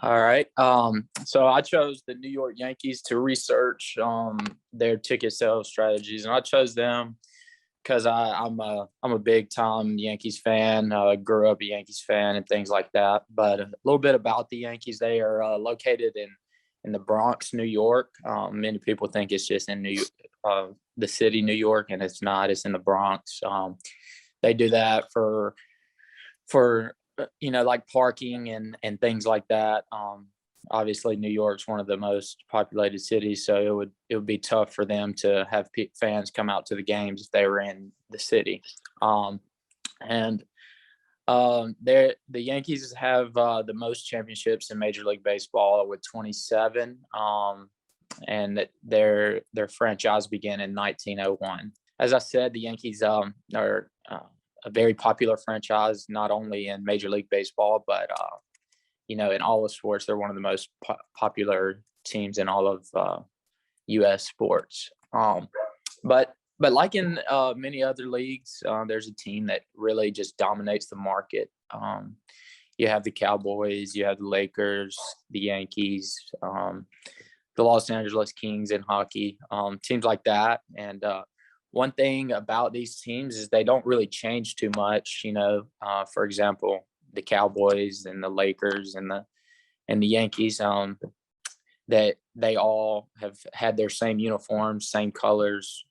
All right. So I chose the New York Yankees to research their ticket sales strategies, and I chose them because I'm a big time Yankees fan. Grew up a Yankees fan and things like that. But a little bit about the Yankees: they are located in the Bronx, New York. Many people think it's just in the city, New York, and it's not. It's in the Bronx. They do that for like parking and things like that. Obviously New York's one of the most populated cities, so it would be tough for them to have fans come out to the games if they were in the city. And The Yankees have the most championships in Major League Baseball with 27. And their franchise began in 1901. As I said, the Yankees are a very popular franchise, not only in Major League Baseball, but in all of sports. They're one of the most popular teams in all of U.S. sports. But like in many other leagues, there's a team that really just dominates the market. You have the Cowboys, you have the Lakers, the Yankees, the Los Angeles Kings in hockey, teams like that. And one thing about these teams is they don't really change too much. For example, the Cowboys and the Lakers and the Yankees, that they all have had their same uniforms, same colors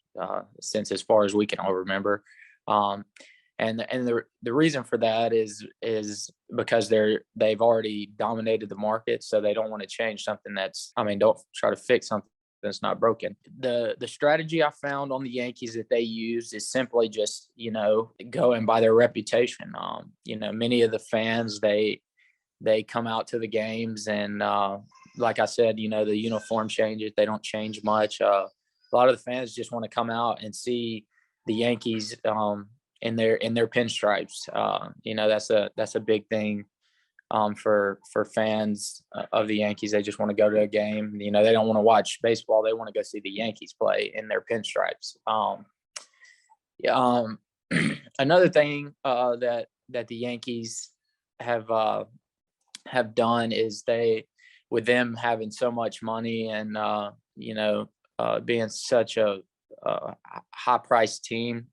since as far as we can all remember. And the reason for that is because they've already dominated the market, so they don't want to change something don't try to fix something that's not broken. The strategy I found on the Yankees that they use is simply just, going by their reputation. Many of the fans, they come out to the games, and like I said, the uniform changes, they don't change much. A lot of the fans just want to come out and see the Yankees in their pinstripes. That's a big thing for fans of the Yankees. They just want to go to a game. They don't want to watch baseball. They want to go see the Yankees play in their pinstripes. Another thing that the Yankees have done is with them having so much money and being such a high priced team,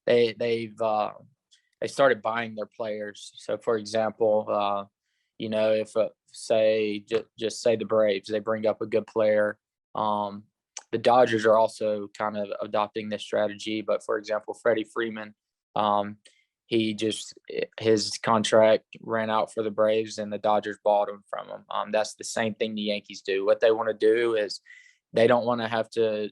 they started buying their players. So, for example, if just say the Braves, they bring up a good player. The Dodgers are also kind of adopting this strategy. But, for example, Freddie Freeman, his contract ran out for the Braves, and the Dodgers bought him from him. That's the same thing the Yankees do. What they want to do is they don't want to have to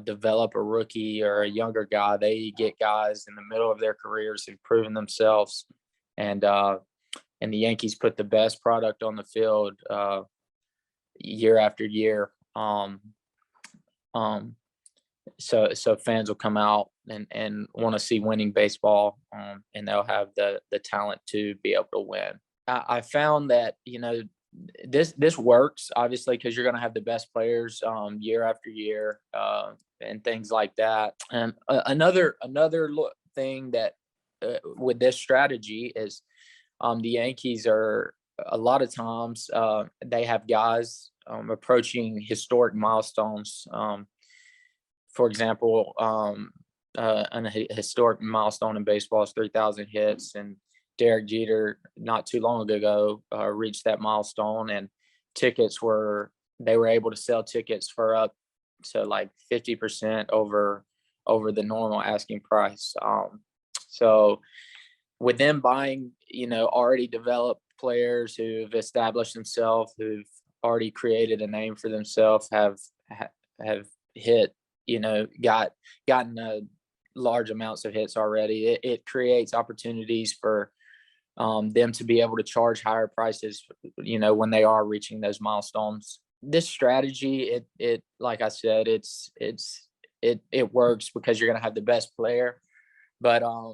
develop a rookie or a younger guy. They get guys in the middle of their careers who've proven themselves, and the Yankees put the best product on the field year after year. So fans will come out and want to see winning baseball, and they'll have the talent to be able to win. I found that this works, obviously, because you're going to have the best players year after year and things like that. And another thing that with this strategy is the Yankees are a lot of times they have guys approaching historic milestones. For example, a historic milestone in baseball is 3,000 hits, and Derek Jeter not too long ago reached that milestone, and they were able to sell tickets for up to like 50% over the normal asking price. So with them buying, already developed players who've established themselves, who've already created a name for themselves, have hit, gotten large amounts of hits already. It creates opportunities for them to be able to charge higher prices, when they are reaching those milestones. This strategy, it like I said, it works because you're going to have the best player, but a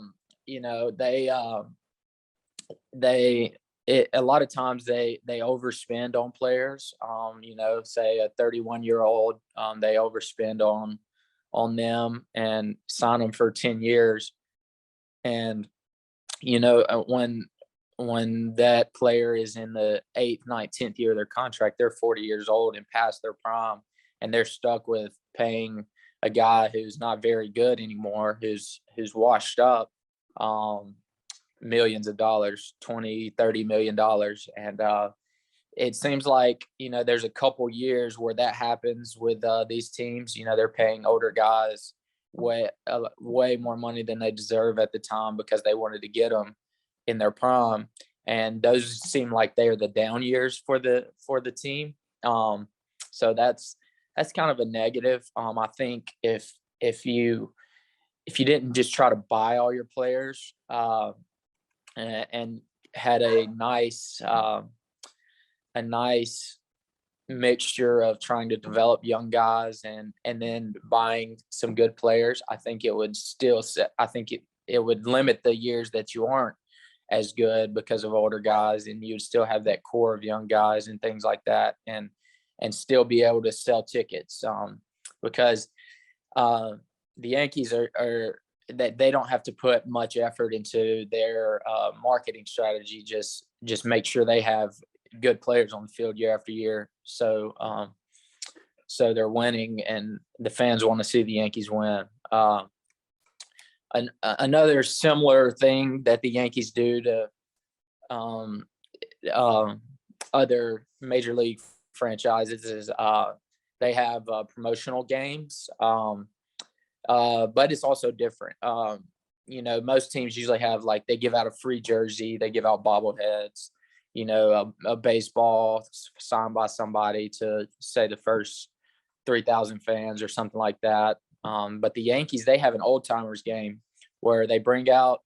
lot of times they overspend on players. Say a 31-year-old, they overspend on them and sign them for 10 years. And when when that player is in the 8th, 9th, 10th year of their contract, they're 40 years old and past their prime, and they're stuck with paying a guy who's not very good anymore, who's washed up, millions of dollars, 20, $30 million. And it seems like, there's a couple years where that happens with these teams. They're paying older guys way more money than they deserve at the time because they wanted to get them in their prime, and those seem like they are the down years for the team. So that's kind of a negative. I think if you didn't just try to buy all your players and had a nice mixture of trying to develop young guys and then buying some good players, I think it would it would limit the years that you aren't as good because of older guys, and you'd still have that core of young guys and things like that, and still be able to sell tickets, because the Yankees are that they don't have to put much effort into their marketing strategy. Just make sure they have good players on the field year after year. So they're winning, and the fans want to see the Yankees win. Another similar thing that the Yankees do to other major league franchises is they have promotional games, but it's also different. Most teams usually have, like, they give out a free jersey, they give out bobbleheads, a baseball signed by somebody to, say, the first 3,000 fans or something like that. But the Yankees, they have an old timers game where they bring out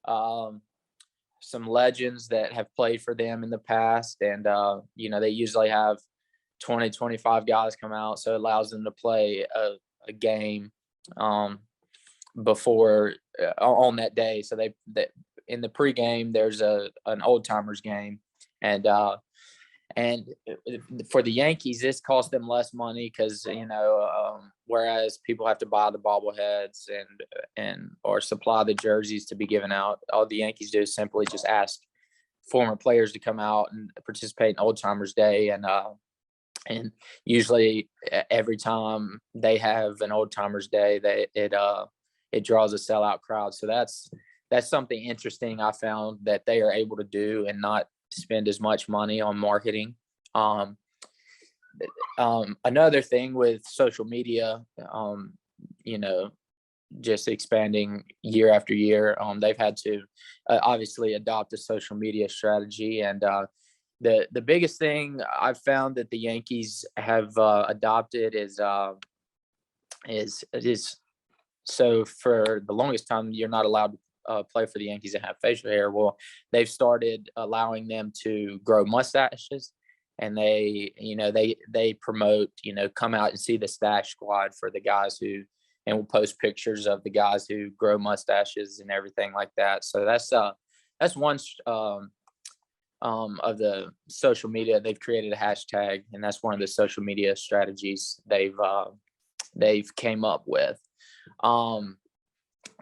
some legends that have played for them in the past. And, they usually have 20, 25 guys come out. So it allows them to play a game before on that day. So they in the pregame, there's an old timers game. And for the Yankees, this costs them less money because, whereas people have to buy the bobbleheads and or supply the jerseys to be given out, all the Yankees do is simply just ask former players to come out and participate in Old Timers Day. And usually every time they have an Old Timers Day, it draws a sellout crowd. So that's something interesting I found that they are able to do and not spend as much money on marketing. Another thing with social media, just expanding year after year, they've had to obviously adopt a social media strategy. And the biggest thing I've found that the Yankees have adopted is so for the longest time, you're not allowed to play for the Yankees and have facial hair. Well, they've started allowing them to grow mustaches, and they promote, come out and see the stash squad for the guys and we'll post pictures of the guys who grow mustaches and everything like that. So that's one of the social media. They've created a hashtag, and that's one of the social media strategies they've came up with.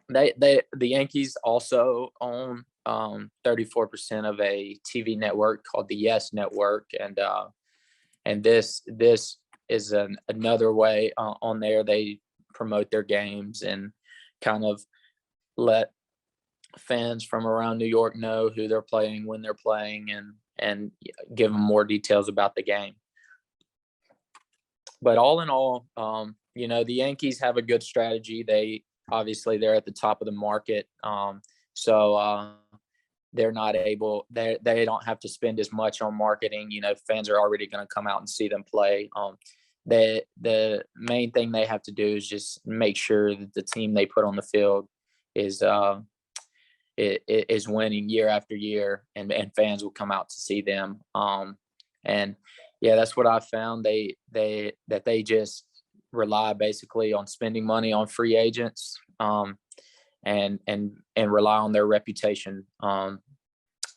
The Yankees also own 34% of a TV network called the Yes Network, and this is another way on there they promote their games and kind of let fans from around New York know who they're playing, when they're playing, and give them more details about the game. But all in all, the Yankees have a good strategy. They're at the top of the market. So they're not able, they don't have to spend as much on marketing. Fans are already going to come out and see them play. The main thing they have to do is just make sure that the team they put on the field is winning year after year, and fans will come out to see them. And yeah, that's what I found. They just rely basically on spending money on free agents, and rely on their reputation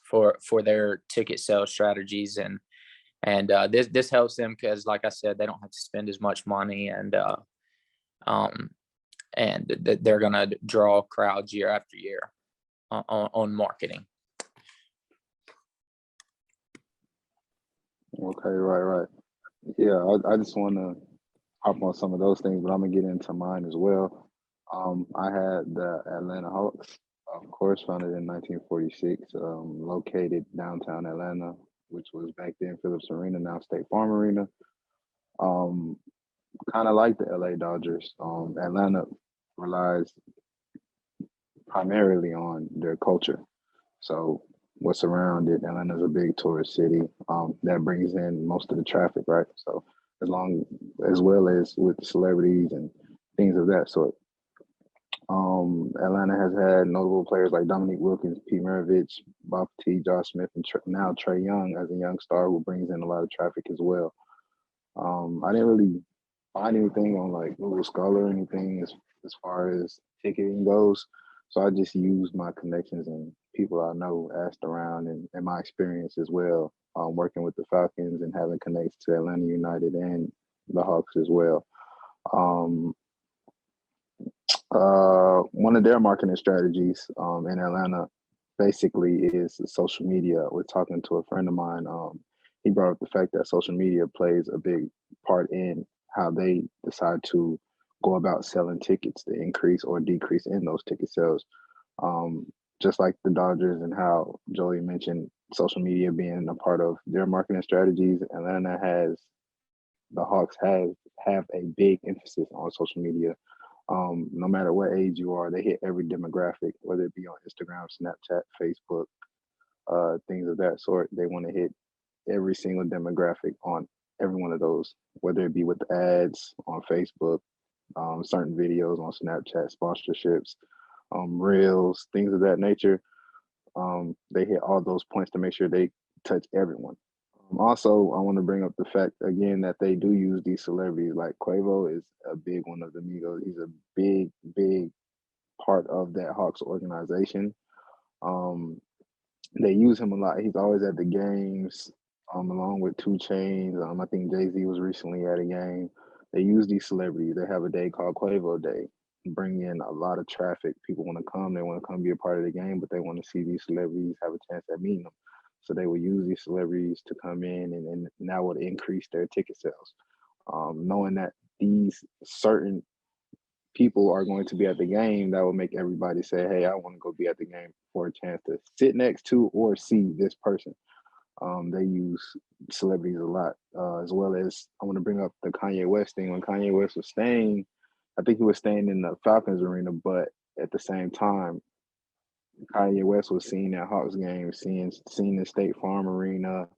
for their ticket sales strategies, and this helps them because, like I said, they don't have to spend as much money, and they're gonna draw crowds year after year on marketing. Okay, right. Yeah, I just want to hop on some of those things, but I'm gonna get into mine as well. I had the Atlanta Hawks, of course, founded in 1946, located downtown Atlanta, which was back then Phillips Arena, now State Farm Arena. Um, Kind of like the LA Dodgers. Atlanta relies primarily on their culture. So what's around it? Atlanta's a big tourist city. That brings in most of the traffic, right? So as well as with celebrities and things of that sort. Atlanta has had notable players like Dominique Wilkins, Pete Maravich, Bob T, Josh Smith, and now Trey Young as a young star who brings in a lot of traffic as well. I didn't really find anything on like Google Scholar or anything as far as ticketing goes. So I just used my connections and people I know, asked around, and my experience as well, working with the Falcons and having connections to Atlanta United and the Hawks as well. Um, One of their marketing strategies in Atlanta basically is social media. We're talking to a friend of mine. He brought up the fact that social media plays a big part in how they decide to go about selling tickets, to increase or decrease in those ticket sales. Um, just like the Dodgers and how Joey mentioned social media being a part of their marketing strategies, Atlanta has the Hawks have a big emphasis on social media. No matter what age you are, they hit every demographic, whether it be on Instagram, Snapchat, Facebook, things of that sort. They want to hit every single demographic on every one of those, whether it be with ads on Facebook, certain videos on Snapchat, sponsorships, reels, things of that nature. They hit all those points to make sure they touch everyone. Also, I want to bring up the fact again that they do use these celebrities. Like Quavo is a big one of the Migos. He's a big part of that Hawks organization. Um, they use him a lot. He's always at the games, along with Two Chains. I think Jay Z was recently at a game. They use these celebrities. They have a day called Quavo Day. Bring in a lot of traffic. People want to come. They want to come be a part of the game, but they want to see these celebrities have a chance at meeting them. So they will use these celebrities to come in, and that would increase their ticket sales. Knowing that these certain people are going to be at the game, that will make everybody say, "Hey, I want to go be at the game for a chance to sit next to or see this person." They use celebrities a lot, as well as I want to bring up the Kanye West thing. When Kanye West was staying, I think he was staying in the Falcons arena, but at the same time, Kanye West was seen at Hawks games, seen in State Farm Arena.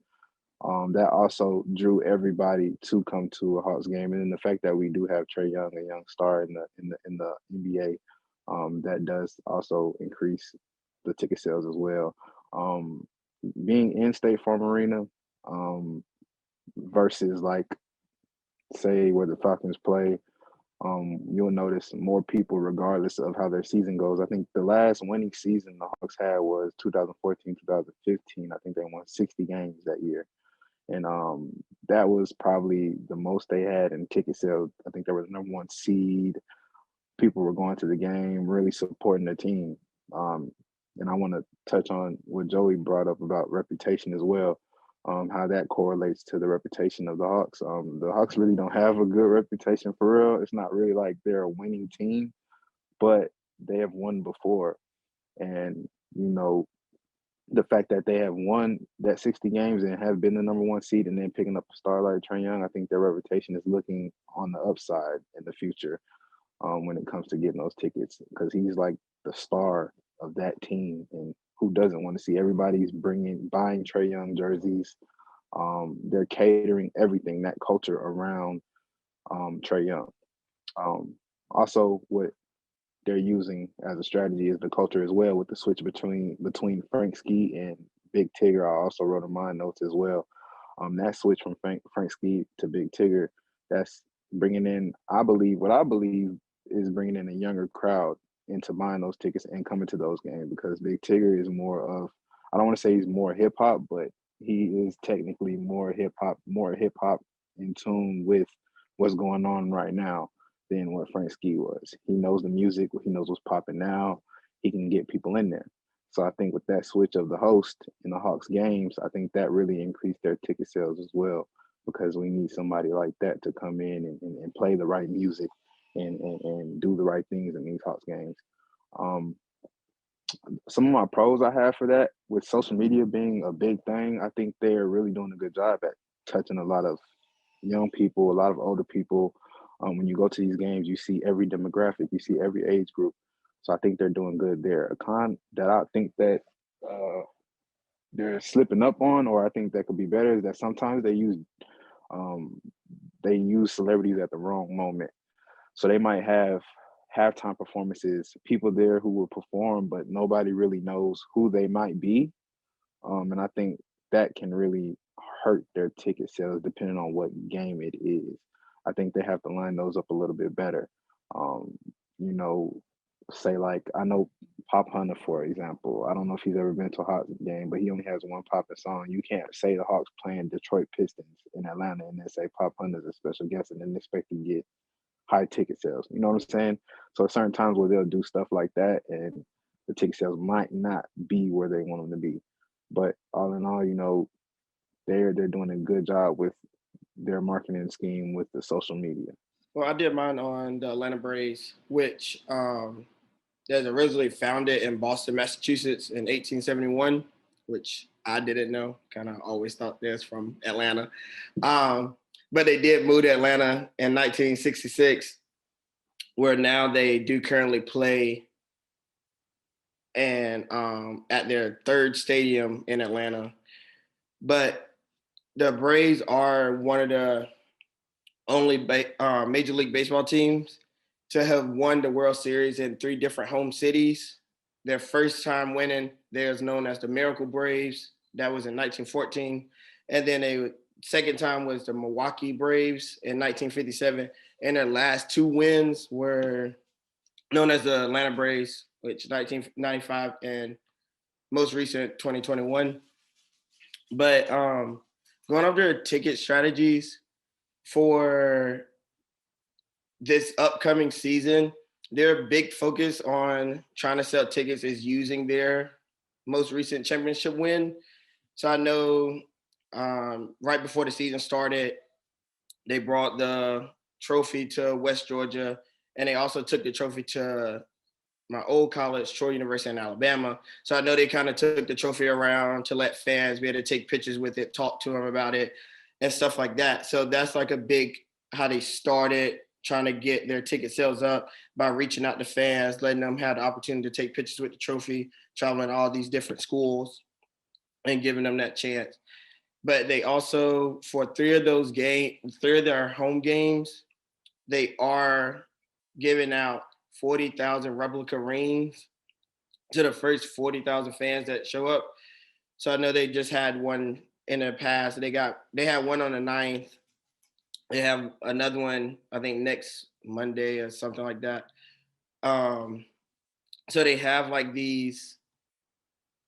That also drew everybody to come to a Hawks game, and then the fact that we do have Trey Young, a young star in the NBA, that does also increase the ticket sales as well. Um, Being in State Farm Arena, um, versus like say where the Falcons play, you'll notice more people regardless of how their season goes. I think the last winning season the Hawks had was 2014, 2015. I think they won 60 games that year. And that was probably the most they had in ticket sales. I think they were the number one seed. People were going to the game, really supporting their team. Um, and I want to touch on what Joey brought up about reputation as well, how that correlates to the reputation of the Hawks. The Hawks really don't have a good reputation for real. It's not really like they're a winning team, but they have won before. And, you know, the fact that they have won that 60 games and have been the number one seed and then picking up a star like Trey Young, I think their reputation is looking on the upside in the future, when it comes to getting those tickets, because he's like the star of that team. And who doesn't want to see everybody's buying Trey Young jerseys? They're catering everything, that culture around Trey Young. Um, Also, what they're using as a strategy is the culture as well, with the switch between Frank Ski and Big Tigger. I also wrote in my notes as well. That switch from Frank Ski to Big Tigger, that's bringing in, I believe is bringing in a younger crowd into buying those tickets and coming to those games, because Big Tigger is more of, I don't want to say he's more hip hop, but he is technically more hip hop in tune with what's going on right now than what Frank Ski was. He knows the music, he knows what's popping now. He can get people in there. So I think with that switch of the host in the Hawks games, I think that really increased their ticket sales as well, because we need somebody like that to come in and play the right music and do the right things in these Hawks games. Um, some of my pros I have for that, with social media being a big thing, I think they're really doing a good job at touching a lot of young people, a lot of older people. When you go to these games, you see every demographic, you see every age group. So I think they're doing good there. A con that I think that uh, they're slipping up on, or I think that could be better, is that sometimes um, they use celebrities at the wrong moment. So they might have halftime performances, people there who will perform, but nobody really knows who they might be. And I think that can really hurt their ticket sales depending on what game it is. I think they have to line those up a little bit better. Um, you know, say like, I know Pop Hunter, for example. I don't know if he's ever been to a Hawks game, but he only has one poppin' song. You can't say the Hawks playing Detroit Pistons in Atlanta and then say Pop Hunter's a special guest and then expect to get high ticket sales. You know what I'm saying? So certain times where they'll do stuff like that and the ticket sales might not be where they want them to be. But all in all, they're doing a good job with their marketing scheme with the social media. Well, I did mine on the Atlanta Braves, which was originally founded in Boston, Massachusetts in 1871, which I didn't know. Kind of always thought this from Atlanta. But they did move to Atlanta in 1966, where now they do currently play and at their third stadium in Atlanta. But the Braves are one of the only Major League Baseball teams to have won the World Series in 3 different home cities. Their first time winning, they're known as the Miracle Braves. That was in 1914. And then a second time was the Milwaukee Braves in 1957. And their last 2 wins were known as the Atlanta Braves, which 1995 and most recent 2021. But going over their ticket strategies for this upcoming season, their big focus on trying to sell tickets is using their most recent championship win. So I know right before the season started, they brought the trophy to West Georgia, and they also took the trophy to my old college, Troy University in Alabama. So I know they kind of took the trophy around to let fans be able to take pictures with it, talk to them about it, and stuff like that. So that's like a big how they started trying to get their ticket sales up by reaching out to fans, letting them have the opportunity to take pictures with the trophy, traveling to all these different schools and giving them that chance. But they also, for 3 of their home games, they are giving out 40,000 replica rings to the first 40,000 fans that show up. So I know they just had one in the past. They had one on the 9th. They have another one, I think, next Monday or something like that. So they have like these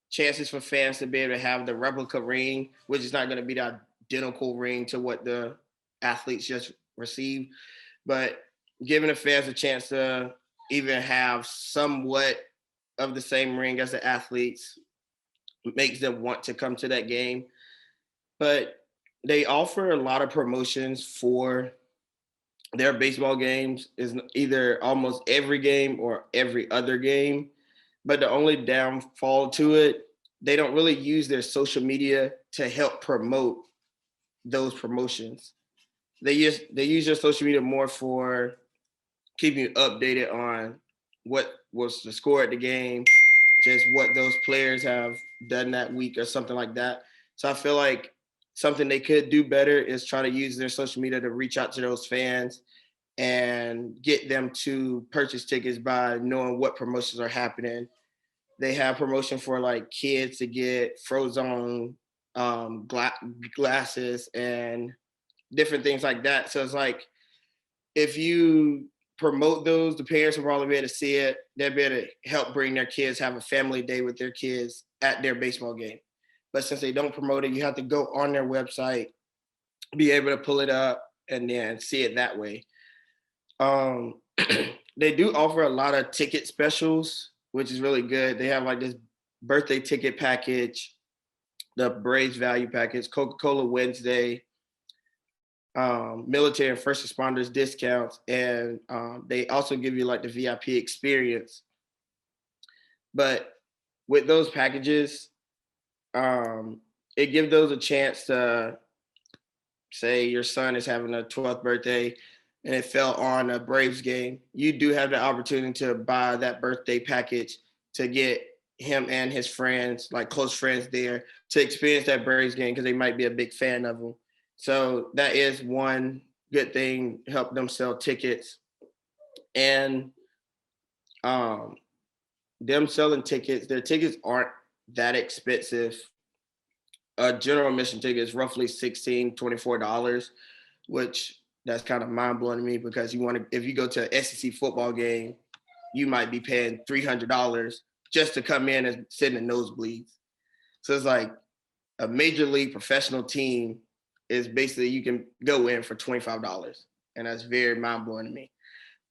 chances for fans to be able to have the replica ring, which is not going to be the identical ring to what the athletes just received, but giving the fans a chance to even have somewhat of the same ring as the athletes makes them want to come to that game. But they offer a lot of promotions for their baseball games, is either almost every game or every other game. But the only downfall to it, they don't really use their social media to help promote those promotions. They use their social media more for keeping you updated on what was the score at the game, just what those players have done that week or something like that. So I feel like something they could do better is try to use their social media to reach out to those fans and get them to purchase tickets by knowing what promotions are happening. They have promotion for like kids to get Frozone glasses and different things like that. So it's like, if you promote those, the parents will probably be able to see it. They'll be able to help bring their kids, have a family day with their kids at their baseball game. But since they don't promote it, you have to go on their website, be able to pull it up, and then see it that way. They do offer a lot of ticket specials, which is really good. They have like this birthday ticket package, the Braves value package, Coca-Cola Wednesday, military and first responders discounts, and they also give you like the VIP experience. But with those packages, it gives those a chance to say your son is having a 12th birthday and it fell on a Braves game. You do have the opportunity to buy that birthday package to get him and his friends, like close friends there, to experience that Braves game because they might be a big fan of them. So that is one good thing, help them sell tickets. And them selling tickets, their tickets aren't that expensive. A general admission ticket is roughly $16, $24, which that's kind of mind blowing to me because if you go to an SEC football game, you might be paying $300 just to come in and sit in the nosebleeds. So it's like a major league professional team is basically you can go in for $25, and that's very mind blowing to me.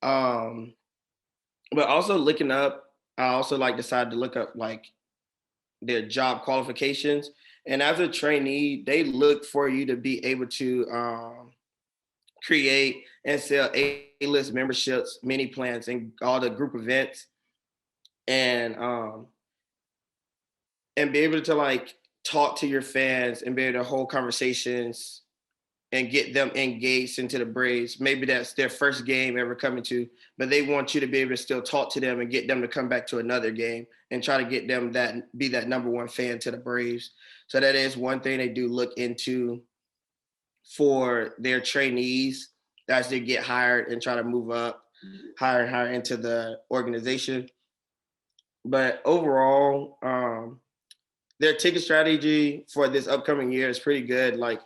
But also looking up, I also decided to look up like their job qualifications. And as a trainee, they look for you to be able to create and sell A-list memberships, mini plans, and all the group events, and be able to like talk to your fans and be able to hold conversations and get them engaged into the Braves. Maybe that's their first game ever coming to, but they want you to be able to still talk to them and get them to come back to another game and try to get them be that number one fan to the Braves. So that is one thing they do look into for their trainees as they get hired and try to move up higher and higher into the organization. But overall, their ticket strategy for this upcoming year is pretty good. Like,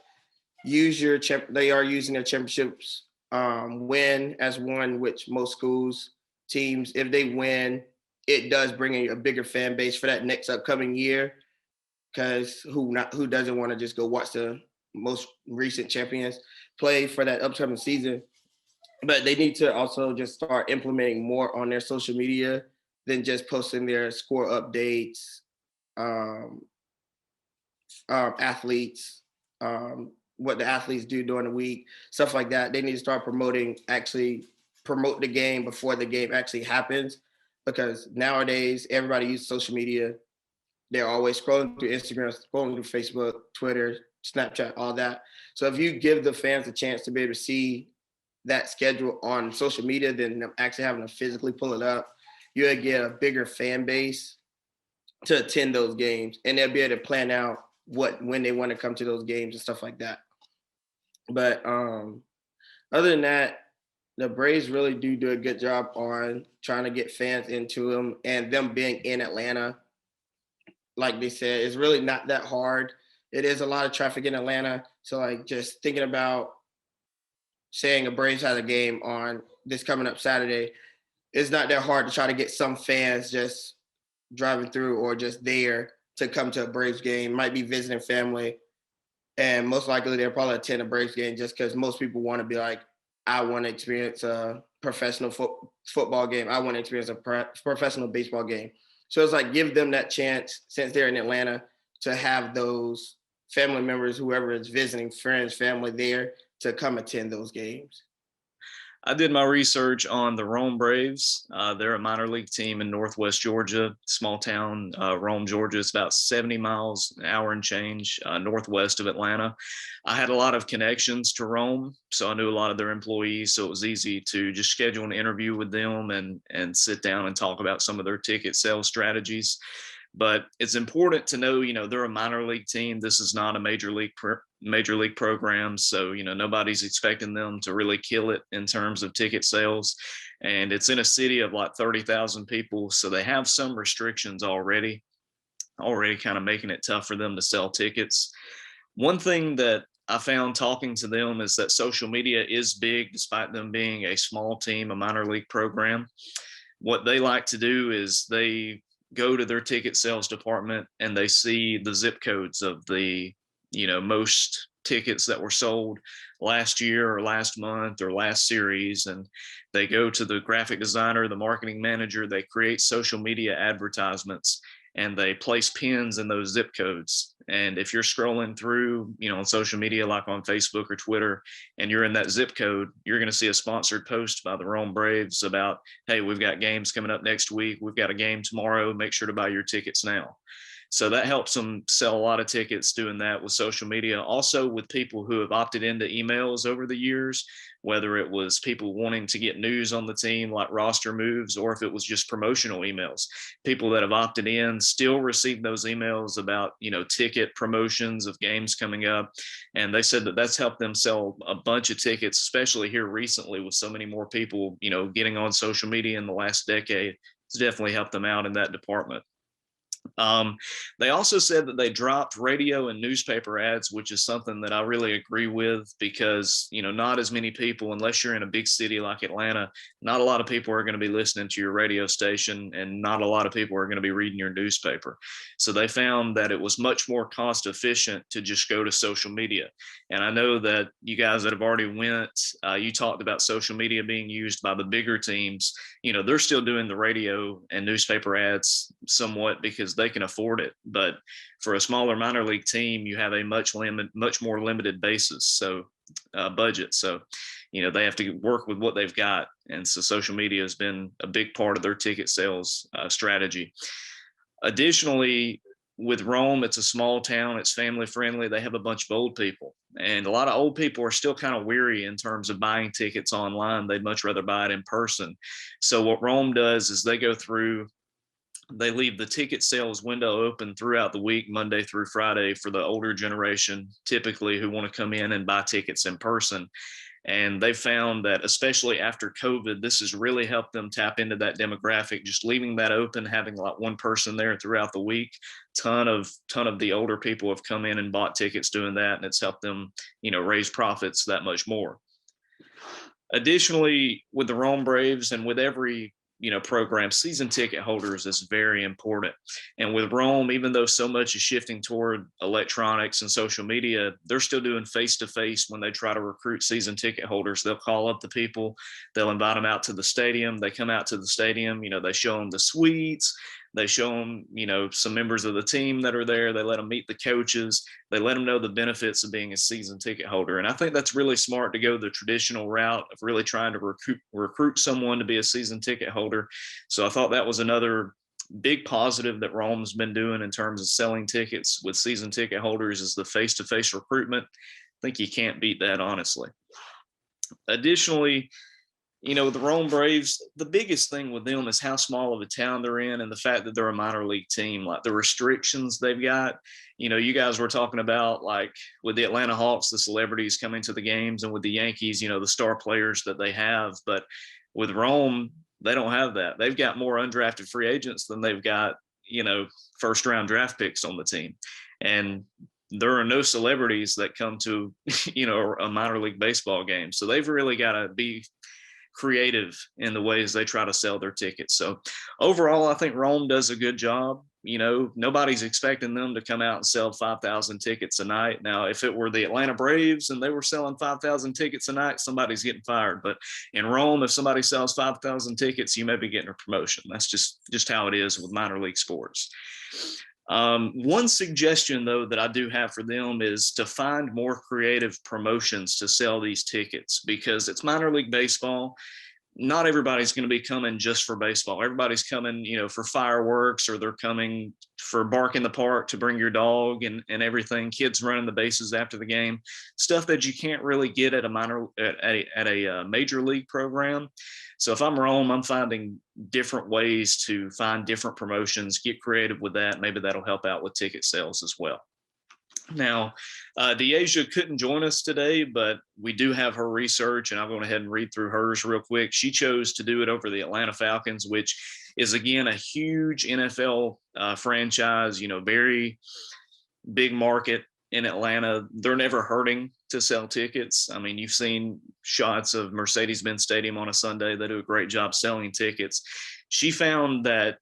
they are using their championships win as one, which most schools teams, if they win, it does bring in a bigger fan base for that next upcoming year. Because who doesn't want to just go watch the most recent champions play for that upcoming season? But they need to also just start implementing more on their social media than just posting their score updates, athletes, what the athletes do during the week, stuff like that. They need to start promote the game before the game actually happens, because nowadays everybody uses social media. They're always scrolling through Instagram, scrolling through Facebook, Twitter, Snapchat, all that. So if you give the fans a chance to be able to see that schedule on social media than them actually having to physically pull it up, you'll get a bigger fan base to attend those games, and they'll be able to plan out when they want to come to those games and stuff like that. But other than that, the Braves really do a good job on trying to get fans into them, and them being in Atlanta, like they said, it's really not that hard. It is a lot of traffic in Atlanta. So like just thinking about saying a Braves has a game on this coming up Saturday, it's not that hard to try to get some fans just driving through or just there to come to a Braves game. Might be visiting family, and most likely they'll probably attend a Braves game just because most people want to be like, I want to experience a professional football game. I want to experience a professional baseball game. So it's like, give them that chance since they're in Atlanta to have those family members, whoever is visiting, friends, family there, to come attend those games. I did my research on the Rome Braves. They're a minor league team in Northwest Georgia, small town. Rome, Georgia is about 70 miles an hour and change northwest of Atlanta. I had a lot of connections to Rome, so I knew a lot of their employees. So it was easy to just schedule an interview with them and sit down and talk about some of their ticket sales strategies. But it's important to know, they're a minor league team. This is not a major league program. So, nobody's expecting them to really kill it in terms of ticket sales. And it's in a city of like 30,000 people. So they have some restrictions already kind of making it tough for them to sell tickets. One thing that I found talking to them is that social media is big, despite them being a small team, a minor league program. What they like to do is they go to their ticket sales department and they see the zip codes of the, most tickets that were sold last year or last month or last series. And they go to the graphic designer, the marketing manager, they create social media advertisements and they place pins in those zip codes. And if you're scrolling through, on social media, like on Facebook or Twitter, and you're in that zip code, you're going to see a sponsored post by the Rome Braves about, hey, we've got games coming up next week. We've got a game tomorrow. Make sure to buy your tickets now. So that helps them sell a lot of tickets doing that with social media. Also with people who have opted into emails over the years, whether it was people wanting to get news on the team like roster moves, or if it was just promotional emails. People that have opted in still receive those emails about, ticket promotions of games coming up. And they said that that's helped them sell a bunch of tickets, especially here recently with so many more people, getting on social media in the last decade. It's definitely helped them out in that department. They also said that they dropped radio and newspaper ads, which is something that I really agree with because, not as many people, unless you're in a big city like Atlanta, not a lot of people are going to be listening to your radio station and not a lot of people are going to be reading your newspaper. So they found that it was much more cost efficient to just go to social media. And I know that you guys that have already went, you talked about social media being used by the bigger teams. They're still doing the radio and newspaper ads somewhat because they can afford it. But for a smaller minor league team, you have a much more limited basis. So budget. So, they have to work with what they've got. And so social media has been a big part of their ticket sales strategy. Additionally, with Rome, it's a small town, it's family friendly. They have a bunch of old people, and a lot of old people are still kind of weary in terms of buying tickets online. They'd much rather buy it in person. So what Rome does is they go through, they leave the ticket sales window open throughout the week, Monday through Friday, for the older generation, typically who want to come in and buy tickets in person. And they found that, especially after COVID, this has really helped them tap into that demographic. Just leaving that open, having like one person there throughout the week, ton of the older people have come in and bought tickets doing that, and it's helped them, raise profits that much more. Additionally, with the Rome Braves and with every program, season ticket holders is very important. And with Rome, even though so much is shifting toward electronics and social media, they're still doing face-to-face when they try to recruit season ticket holders. They'll call up the people, they'll invite them out to the stadium. They come out to the stadium, they show them the suites, they show them, some members of the team that are there. They let them meet the coaches. They let them know the benefits of being a season ticket holder. And I think that's really smart to go the traditional route of really trying to recruit someone to be a season ticket holder. So I thought that was another big positive that Rome's been doing in terms of selling tickets with season ticket holders is the face-to-face recruitment. I think you can't beat that, honestly. Additionally, the Rome Braves, the biggest thing with them is how small of a town they're in and the fact that they're a minor league team, like the restrictions they've got. You guys were talking about, like with the Atlanta Hawks, the celebrities coming to the games, and with the Yankees, the star players that they have. But with Rome, they don't have that. They've got more undrafted free agents than they've got, first round draft picks on the team. And there are no celebrities that come to, a minor league baseball game. So they've really got to be creative in the ways they try to sell their tickets. So overall, I think Rome does a good job. Nobody's expecting them to come out and sell 5,000 tickets a night. Now, if it were the Atlanta Braves and they were selling 5,000 tickets a night, somebody's getting fired. But in Rome, if somebody sells 5,000 tickets, you may be getting a promotion. That's just how it is with minor league sports. One suggestion, though, that I do have for them is to find more creative promotions to sell these tickets, because it's minor league baseball. Not everybody's going to be coming just for baseball. Everybody's coming, for fireworks, or they're coming for bark in the park to bring your dog and everything. Kids running the bases after the game, stuff that you can't really get at a major league program. So if I'm Rome, I'm finding different ways to find different promotions, get creative with that. Maybe that'll help out with ticket sales as well. Now, Deaijah couldn't join us today, but we do have her research, and I'll go ahead and read through hers real quick. She chose to do it over the Atlanta Falcons, which is, again, a huge NFL franchise, very big market in Atlanta. They're never hurting to sell tickets. I mean, you've seen shots of Mercedes-Benz Stadium on a Sunday. They do a great job selling tickets. She found that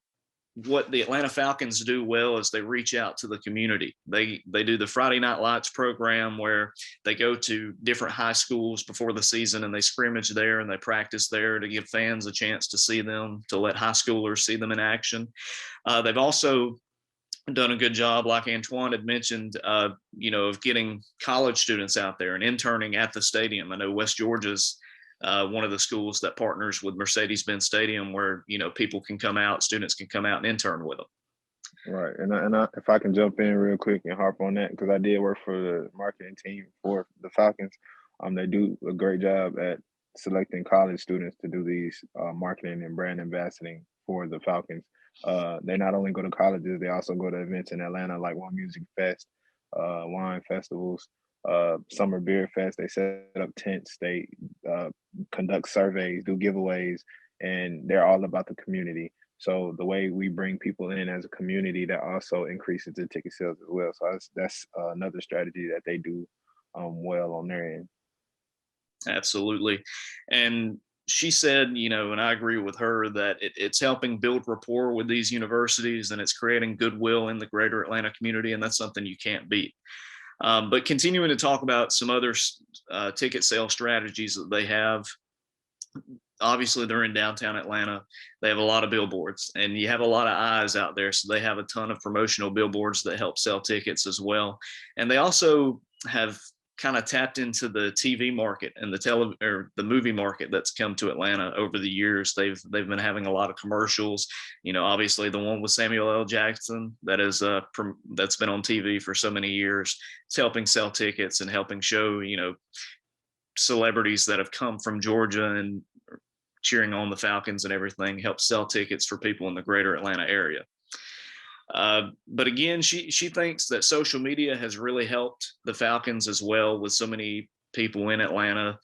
what the Atlanta Falcons do well is they reach out to the community. They do the Friday Night Lights program where they go to different high schools before the season and they scrimmage there and they practice there to give fans a chance to see them, to let high schoolers see them in action. They've also done a good job, like Antoine had mentioned, of getting college students out there and interning at the stadium. I know West Georgia's one of the schools that partners with Mercedes-Benz Stadium, where people can come out, students can come out and intern with them. Right, if I can jump in real quick and harp on that, because I did work for the marketing team for the Falcons. They do a great job at selecting college students to do these marketing and brand ambassadoring for the Falcons. They not only go to colleges, they also go to events in Atlanta like One Music Fest, wine festivals, Summer Beer Fest. They set up tents, they conduct surveys, do giveaways, and they're all about the community. So the way we bring people in as a community, that also increases the ticket sales as well. So that's another strategy that they do well on their end. Absolutely. And she said, and I agree with her, that it's helping build rapport with these universities, and it's creating goodwill in the greater Atlanta community. And that's something you can't beat. But continuing to talk about some other ticket sale strategies that they have. Obviously, they're in downtown Atlanta. They have a lot of billboards, and you have a lot of eyes out there. So they have a ton of promotional billboards that help sell tickets as well. And they also have kind of tapped into the TV market and the movie market that's come to Atlanta over the years. They've been having a lot of commercials. Obviously the one with Samuel L. Jackson that's been on TV for so many years. It's helping sell tickets and helping show celebrities that have come from Georgia and cheering on the Falcons and everything, help sell tickets for people in the greater Atlanta area. But again, she thinks that social media has really helped the Falcons as well, with so many people in Atlanta,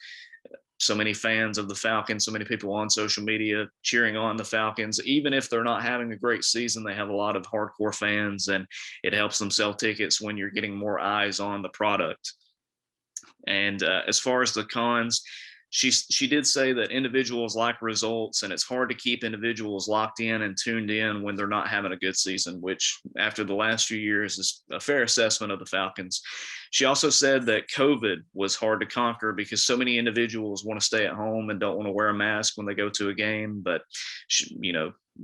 so many fans of the Falcons, so many people on social media cheering on the Falcons. Even if they're not having a great season, they have a lot of hardcore fans, and it helps them sell tickets when you're getting more eyes on the product. And as far as the cons, she did say that individuals like results, and it's hard to keep individuals locked in and tuned in when they're not having a good season, which after the last few years is a fair assessment of the Falcons. She also said that COVID was hard to conquer because so many individuals want to stay at home and don't want to wear a mask when they go to a game. But,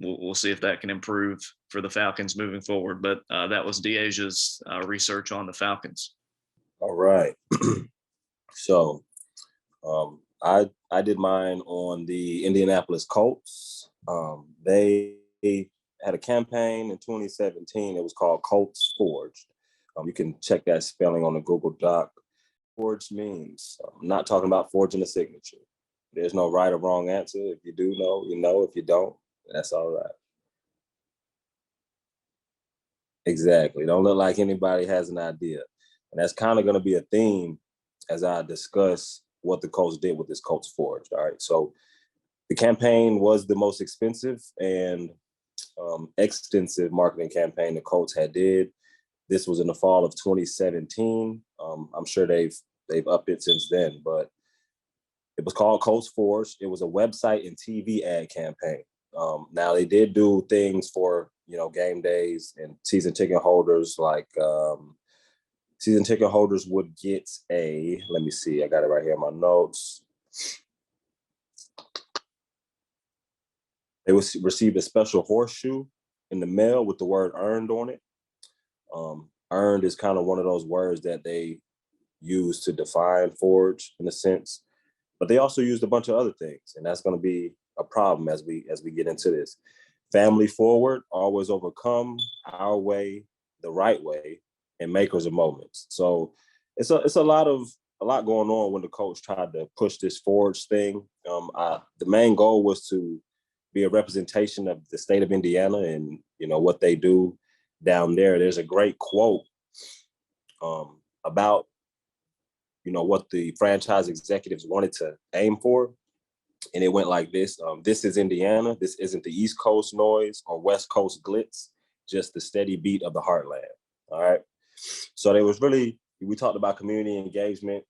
we'll see if that can improve for the Falcons moving forward. But that was Deaijah's research on the Falcons. All right. So, I did mine on the Indianapolis Colts. They had a campaign in 2017. It was called Colts Forged. You can check that spelling on the Google Doc. Forged means, I'm not talking about forging a signature. There's no right or wrong answer. If you do know, you know. If you don't, that's all right. Exactly. Don't look like anybody has an idea. And that's kind of going to be a theme as I discuss what the Colts did with this Colts Forged. All right. So the campaign was the most expensive and extensive marketing campaign the Colts had did. This was in the fall of 2017. I'm sure they've upped it since then, but it was called Colts Forged. It was a website and TV ad campaign. Now they did do things for, game days and season ticket holders, like season ticket holders would get let me see, I got it right here in my notes. They would receive a special horseshoe in the mail with the word earned on it. Earned is kind of one of those words that they use to define forge in a sense, but they also used a bunch of other things, and that's going to be a problem as we get into this. Family forward, always overcome, our way, the right way, and makers of moments. So it's a lot going on when the coach tried to push this forge thing. The main goal was to be a representation of the state of Indiana and what they do down there. There's a great quote about what the franchise executives wanted to aim for, and it went like this: this is Indiana. This isn't the East Coast noise or West Coast glitz, just the steady beat of the heartland. All right. So there was we talked about community engagement.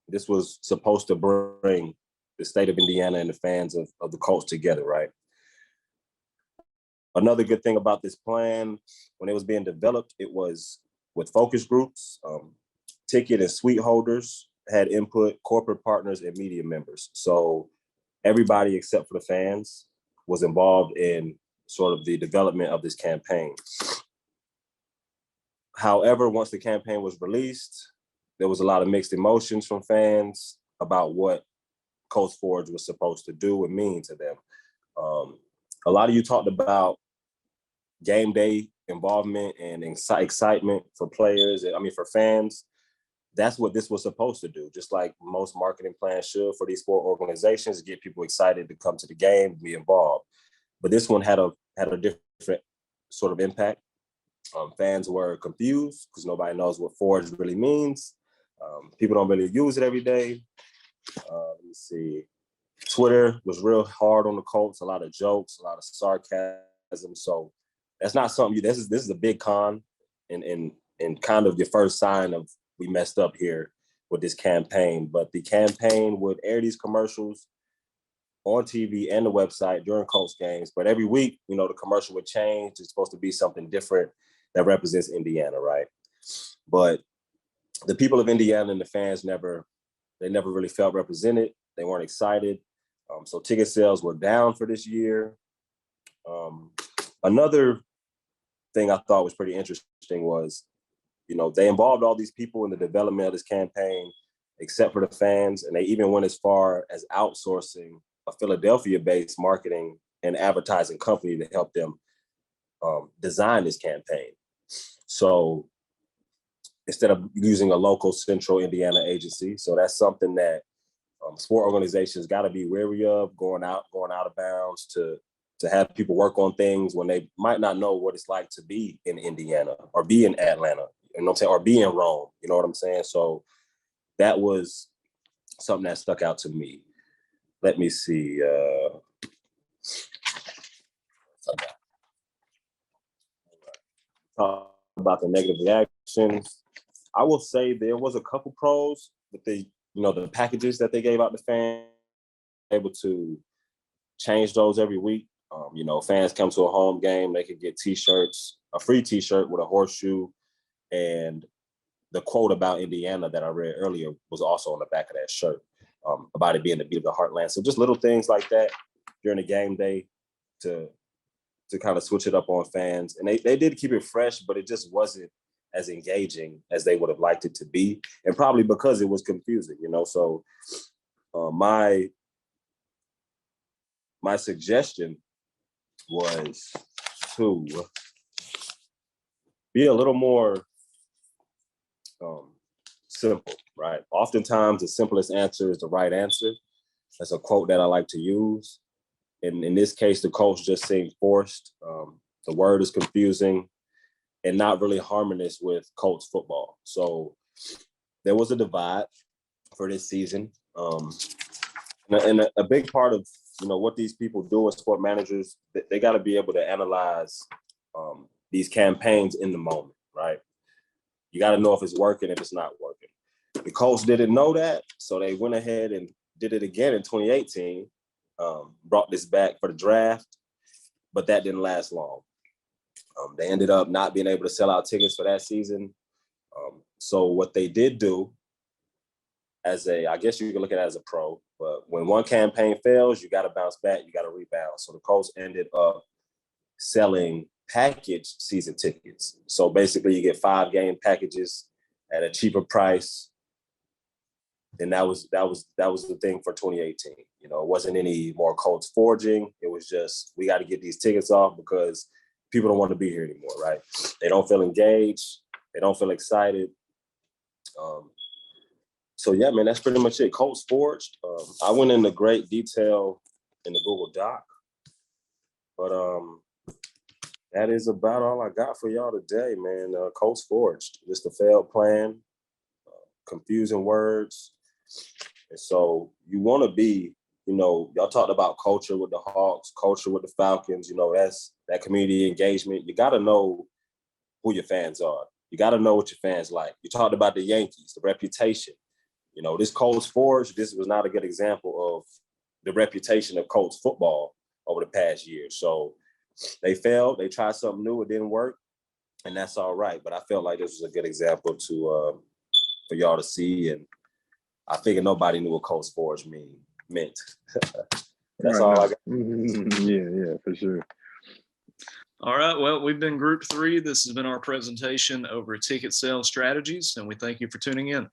This was supposed to bring the state of Indiana and the fans of the Colts together, right? Another good thing about this plan, when it was being developed, it was with focus groups, ticket and suite holders had input, corporate partners, and media members. So everybody except for the fans was involved in sort of the development of this campaign. However, once the campaign was released, there was a lot of mixed emotions from fans about what Colts Forge was supposed to do and mean to them. A lot of you talked about game day involvement and excitement for players. For fans. That's what this was supposed to do. Just like most marketing plans should for these sport organizations, get people excited to come to the game, be involved. But this one had a different sort of impact. Fans were confused because nobody knows what Forge really means. People don't really use it every day. Let me see. Twitter was real hard on the Colts. A lot of jokes, a lot of sarcasm. So that's not something this is a big con and kind of your first sign of we messed up here with this campaign. But the campaign would air these commercials on TV and the website during Colts games. But every week, the commercial would change. It's supposed to be something different that represents Indiana, right? But the people of Indiana and the fans never really felt represented. They weren't excited. So ticket sales were down for this year. Another thing I thought was pretty interesting was, they involved all these people in the development of this campaign, except for the fans. And they even went as far as outsourcing a Philadelphia-based marketing and advertising company to help them design this campaign. So instead of using a local central Indiana agency. So that's something that sport organizations got to be wary of, going out of bounds to have people work on things when they might not know what it's like to be in Indiana or be in Atlanta, or be in Rome, you know what I'm saying? So that was something that stuck out to me. Let me see. Talk about the negative reactions. I will say there was a couple pros with the packages that they gave out to fans, able to change those every week. Fans come to a home game, they could get T-shirts, a free T-shirt with a horseshoe, and the quote about Indiana that I read earlier was also on the back of that shirt, about it being the beat of the heartland. So just little things like that during the game day to kind of switch it up on fans. And they did keep it fresh, but it just wasn't as engaging as they would have liked it to be. And probably because it was confusing, So my suggestion was to be a little more simple, right? Oftentimes, the simplest answer is the right answer. That's a quote that I like to use. And in this case, the Colts just seemed forced. The word is confusing and not really harmonious with Colts football. So there was a divide for this season. And a big part of what these people do as sport managers, they got to be able to analyze these campaigns in the moment, right? You got to know if it's working, if it's not working. The Colts didn't know that, so they went ahead and did it again in 2018, brought this back for the draft, but that didn't last long. They ended up not being able to sell out tickets for that season. So what they did do I guess you can look at it as a pro, but when one campaign fails, you got to bounce back, you got to rebound. So the Colts ended up selling package season tickets. So basically you get 5-game packages at a cheaper price. And that was the thing for 2018. It wasn't any more Colts forging. It was just, we got to get these tickets off because people don't want to be here anymore, right? They don't feel engaged. They don't feel excited. So yeah, man, that's pretty much it. Colts forged. I went into great detail in the Google Doc, but that is about all I got for y'all today, man. Colts forged. Just a failed plan, confusing words. And so you want to be, y'all talked about culture with the Hawks, culture with the Falcons, that's that community engagement. You got to know who your fans are. You got to know what your fans like. You talked about the Yankees, the reputation. This Colts Forge, this was not a good example of the reputation of Colts football over the past year. So they failed. They tried something new. It didn't work. And that's all right. But I felt like this was a good example for y'all to see. And I figured nobody knew what Colts Forge meant. That's all I got. Yeah, for sure. All right. Well, we've been Group 3. This has been our presentation over ticket sales strategies, and we thank you for tuning in.